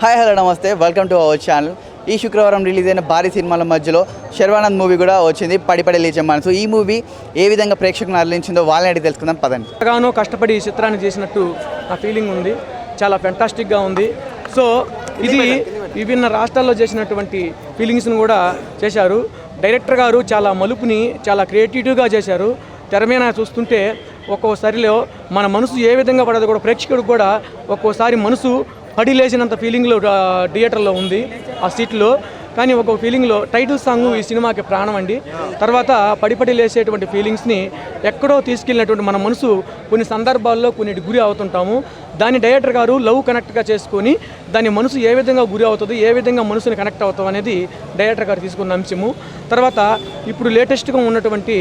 Hi hello నమస్తే, welcome to our channel. ఈ శుక్రవారం రిలీజ్ అయిన భారీ సినిమాల మధ్యలో శర్వానంద్ మూవీ కూడా వచ్చింది, పడిపడి లేచే మనసు. ఈ మూవీ ఏ విధంగా ప్రేక్షకులను అరలించిందో వాళ్ళని అడిగి తెలుసుకుందాం పదండి. ఎంతగానో కష్టపడి ఈ చిత్రాన్ని చేసినట్టు ఆ ఫీలింగ్ ఉంది. చాలా ఫెంటాస్టిక్గా ఉంది. సో ఇది విభిన్న రాష్ట్రాల్లో చేసినటువంటి ఫీలింగ్స్ను కూడా చేశారు. డైరెక్టర్ గారు చాలా మలుపుని చాలా క్రియేటివ్గా చేశారు. తెర మీద చూస్తుంటే ఒక్కోసారిలో మన మనసు ఏ విధంగా పడదో కూడా ప్రేక్షకుడికి కూడా ఒక్కోసారి మనసు పడి లేచినంత ఫీలింగ్లో థియేటర్లో ఉంది ఆ సీట్లో. కానీ ఒక ఫీలింగ్లో టైటిల్ సాంగ్ ఈ సినిమాకి ప్రాణం అండి. తర్వాత పడిపడి లేసేటువంటి ఫీలింగ్స్ని ఎక్కడో తీసుకెళ్ళినటువంటి మన మనసు కొన్ని సందర్భాల్లో కొన్నిటి గురి అవుతుంటాము. దాన్ని డైరెక్టర్ గారు లవ్ కనెక్ట్గా చేసుకొని దాని మనసు ఏ విధంగా గురి అవుతుంది, ఏ విధంగా మనసుని కనెక్ట్ అవుతాం అనేది డైరెక్టర్ గారు తీసుకున్న అంశము. తర్వాత ఇప్పుడు లేటెస్ట్గా ఉన్నటువంటి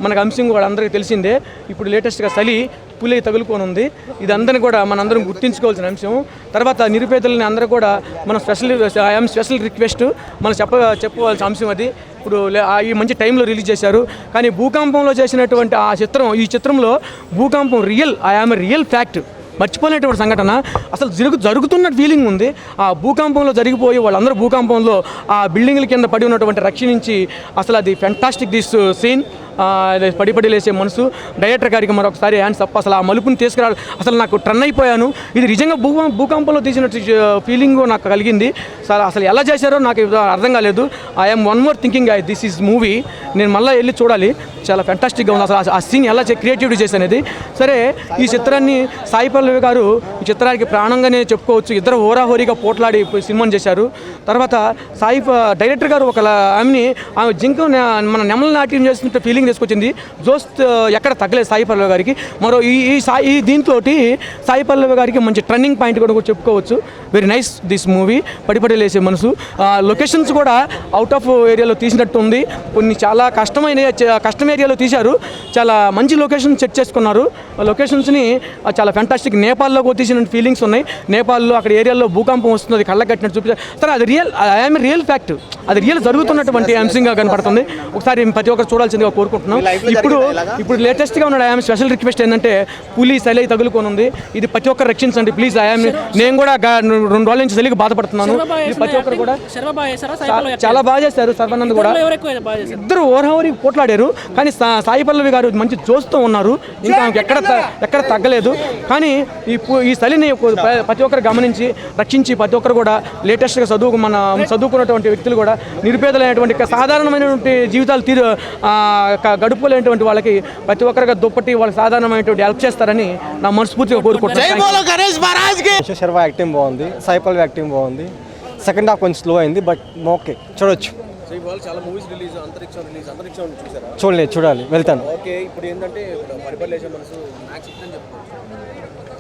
మనకు అంశం కూడా అందరికీ తెలిసిందే. ఇప్పుడు లేటెస్ట్గా చలి పులి తగులుకొని ఉంది. ఇది అందరిని కూడా మనందరం గుర్తించుకోవాల్సిన అంశం. తర్వాత నిరుపేదలని అందరూ కూడా మనం స్పెషల్ రిక్వెస్ట్ మనం చెప్పుకోవాల్సిన అంశం అది. ఇప్పుడు ఈ మంచి టైంలో రిలీజ్ చేశారు. కానీ భూకంపంలో చేసినటువంటి ఈ చిత్రంలో భూకంపం రియల్ ఫ్యాక్ట్, మర్చిపోలేటువంటి సంఘటన. అసలు జరుగుతున్న ఫీలింగ్ ఉంది. ఆ భూకంపంలో జరిగిపోయి వాళ్ళందరూ భూకంపంలో ఆ బిల్డింగ్ల కింద పడి ఉన్నటువంటి రక్షించి అసలు అది ఫెంటాస్టిక్ దిస్ సీన్. పడిపడి లేసే మనసు. డైరెక్టర్ గారికి మరొకసారి హ్యాండ్స్ అప్. అసలు ఆ మలుపుని తీసుకురావాలి. అసలు నాకు టర్న్ అయిపోయాను. ఇది నిజంగా భూకంపంలో తీసినట్టు ఫీలింగ్ నాకు కలిగింది. అసలు ఎలా చేశారో నాకు అర్థం కాలేదు. I'm one more thinking this is movie. నేను మళ్ళీ వెళ్ళి చూడాలి. చాలా ఫెంటాస్టిక్గా ఉంది. అసలు ఆ సీన్ ఎలా క్రియేటివిటీ చేసేది. సరే, ఈ చిత్రాన్ని సాయి పల్లవి గారు ఈ చిత్రానికి ప్రాణంగానే చెప్పుకోవచ్చు. ఇద్దరు హోరాహోరీగా పోట్లాడి సినిమాని చేశారు. తర్వాత డైరెక్టర్ గారు ఆమె జింక మన నెమల నాట్యం చేస్తున్న ఫీలింగ్ తీసుకొచ్చింది. జోస్ట్ ఎక్కడ తగ్గలేదు సాయి పల్లవి గారికి. మరో ఈ దీంతో సాయి పల్లవి గారికి మంచి టర్నింగ్ పాయింట్ కూడా చెప్పుకోవచ్చు. వెరీ నైస్ దిస్ మూవీ, పడిపడి లేసే మనసు. లొకేషన్స్ కూడా అవుట్ ఆఫ్ ఏరియాలో తీసినట్టు ఉంది. కొన్ని చాలా కష్టం ఏరియాలో తీశారు. చాలా మంచి లొకేషన్ సెట్ చేసుకున్నారు. లొకేషన్స్ని చాలా ఫెంటాస్టిక్. నేపాల్లో తీసిన ఫీలింగ్స్ ఉన్నాయి. నేపాల్లో అక్కడ ఏరియాలో భూకంపం వస్తుంది, కళ్ళ కట్టినట్టు చూపించారు. సరే, అది రియల్ ఫ్యాక్ట్, అది రియల్ జరుగుతున్నటువంటి అంశంగా కనపడుతుంది. ఒకసారి ప్రతి ఒక్కరు చూడాల్సిందిగా కోరుకుంటున్నాం. ఇప్పుడు లేటెస్ట్గా ఉన్న ఐఎమ్ స్పెషల్ రిక్వెస్ట్ ఏంటంటే పులి సలై తగులుకొని ఉంది. ఇది ప్రతి ఒక్కరు రక్షించండి ప్లీజ్. నేను కూడా 2 రోజుల నుంచి తెలియక బాధపడుతున్నాను. ప్రతి ఒక్కరు కూడా చాలా బాగా చేశారు. సర్వానంద్ కూడా ఇద్దరు ఓరహోరి పోట్లాడారు. కానీ సాయి పల్లవి గారు మంచి జోస్తో ఉన్నారు. ఇంకా ఎక్కడ తగ్గలేదు. కానీ ఈ చలిని ప్రతి ఒక్కరు గమనించి రక్షించి ప్రతి ఒక్కరు కూడా లేటెస్ట్గా చదువుకున్నటువంటి వ్యక్తులు కూడా నిరుపేదలైనటువంటి సాధారణమైనటువంటి జీవితాలు గడుపులేనటువంటి వాళ్ళకి ప్రతి ఒక్కరిగా దుప్పటి వాళ్ళకి సాధారణమైనటువంటి హెల్ప్ చేస్తారని నా మనస్ఫూర్తిగా కోరుకుంటున్నాను. శర్వా యాక్టింగ్ బాగుంది, సాయి పల్లవి యాక్టింగ్ బాగుంది. సెకండ్ హాఫ్ కొంచెం స్లో అయింది, బట్ ఓకే, చూడొచ్చు. చూడాలి, వెళ్తాను.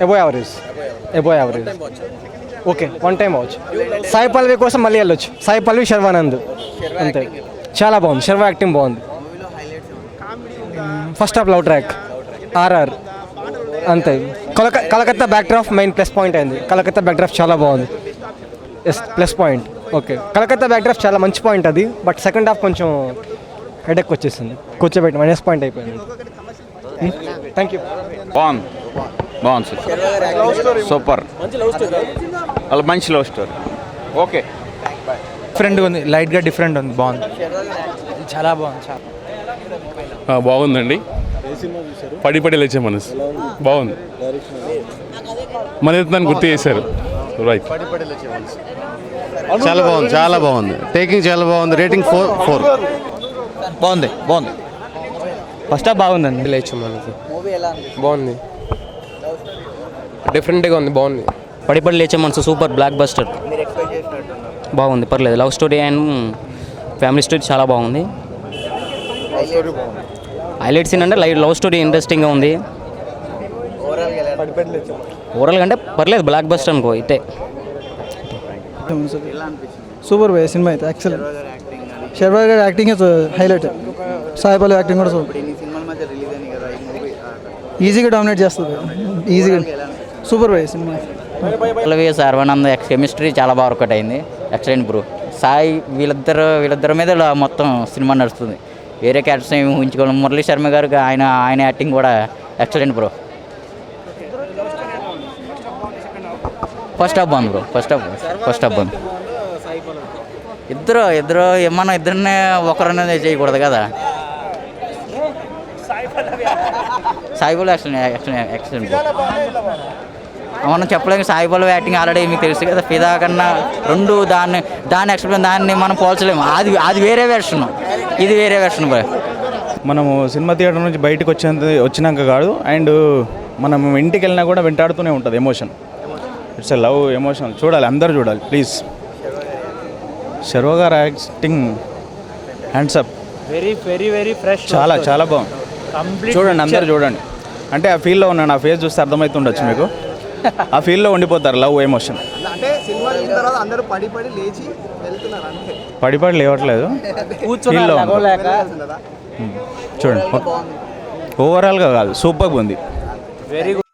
ఎబో యావరేజ్ ఓకే, 1 టైం అవచ్చు. సాయి పల్లవి కోసం మళ్ళీ వెళ్ళొచ్చు. సాయి పల్లవి, శర్వానంద్ అంతే. చాలా బాగుంది. శర్వా యాక్టింగ్ బాగుంది. First half love track, RR అంతే. Calcutta backdrop main plus point అయింది. కలకత్తా బ్యాక్ డ్రాప్ చాలా బాగుంది. Yes, plus point. Okay, Calcutta backdrop చాలా మంచి పాయింట్ అది. బట్ సెకండ్ హాఫ్ కొంచెం హెడెక్ వచ్చేసింది. కూర్చోబెట్టి మైనస్ పాయింట్ అయిపోయింది. Thank you. బాగుంది సూపర్, మంచి లవ్ స్టోరీ. ఓకే, డిఫరెంట్గా ఉంది, లైట్గా డిఫరెంట్ ఉంది. బాగుంది, చాలా బాగుంది. బాగుందండి. పడి లేచే మనసు బాగుంది. మన గుర్తు చేశారు. రైట్, చాలా బాగుంది. టేకింగ్ చాలా బాగుంది. రేటింగ్ 4. బాగుంది. ఫస్ట్ హాఫ్ బాగుందండి. లేచే మనసు బాగుంది, డిఫరెంట్గా ఉంది. బాగుంది. పడిపడి లేచే మనసు సూపర్ బ్లాక్ బస్టర్. బాగుంది, పర్లేదు. Love story and family story చాలా బాగుంది. హైలైట్స్ ఏంటంటే లవ్ స్టోరీ ఇంట్రెస్టింగ్గా ఉంది. ఓవరాల్ అంటే పర్లేదు, బ్లాక్ బస్టర్ అనుకో అయితే. సూపర్ బాయ్ సినిమా అయితే. ఎక్సలెంట్. శర్వా గారి acting highlight. Sai Pallavi acting కూడా సూపర్. ఈజీగా డామినేట్ చేస్తుంది. ఈజీగా సూపర్ బాయ్ సినిమా. పల్లవి శర్వానంద్ కెమిస్ట్రీ చాలా బాగా వర్కౌట్ అయింది. Excellent bro. సాయి వీళ్ళిద్దరి మీద మొత్తం సినిమా నడుస్తుంది. వేరే క్యారెక్టర్స్ ఏమి ఊహించుకోవాలి. మురళీ శర్మ గారు ఆయన యాక్టింగ్ కూడా ఎక్సలెంట్ బ్రో. ఫస్ట్ హాఫ్ బాగుంది బ్రో. ఫస్ట్ హాఫ్ బాగుంది. ఇద్దరు మనం ఇద్దరిని ఒకరనేది చేయకూడదు కదా. సాయిబాబు యాక్షన్ మనం చెప్పలేము. సాయిబాబు యాక్టింగ్ ఆల్రెడీ మీకు తెలుసు కదా. ఫిదా కన్నా రెండు దాన్ని ఎక్స్ప్లెయిన్ దాన్ని మనం పోల్చలేము. అది వేరే వెర్షన్, ఇది వేరే వెర్షన్ బ్రో. మనము సినిమా థియేటర్ నుంచి బయటకు వచ్చినాక కాదు, అండ్ మనం ఇంటికి వెళ్ళినా కూడా వెంటాడుతూనే ఉంటుంది emotion. It's a love emotion. చూడాలి, అందరూ చూడాలి ప్లీజ్. శర్వ గారు acting hands up. Very fresh. చాలా బాగుంది. చూడండి, అందరూ చూడండి. అంటే ఆ ఫీల్లో ఉన్నాను, ఆ ఫేస్ చూస్తే అర్థమవుతుండొచ్చు మీకు. ఆ ఫీల్లో ఉండిపోతారు, లవ్ ఎమోషన్. అంటే సినిమా చూసిన తర్వాత అందరూ పడి లేచి వెళ్తున్నారు అంతే. పడి లేవట్లేదు, ఫీల్లో చూడండి. ఓవరాల్గా కాదు, సూపర్గా ఉంది. Very good.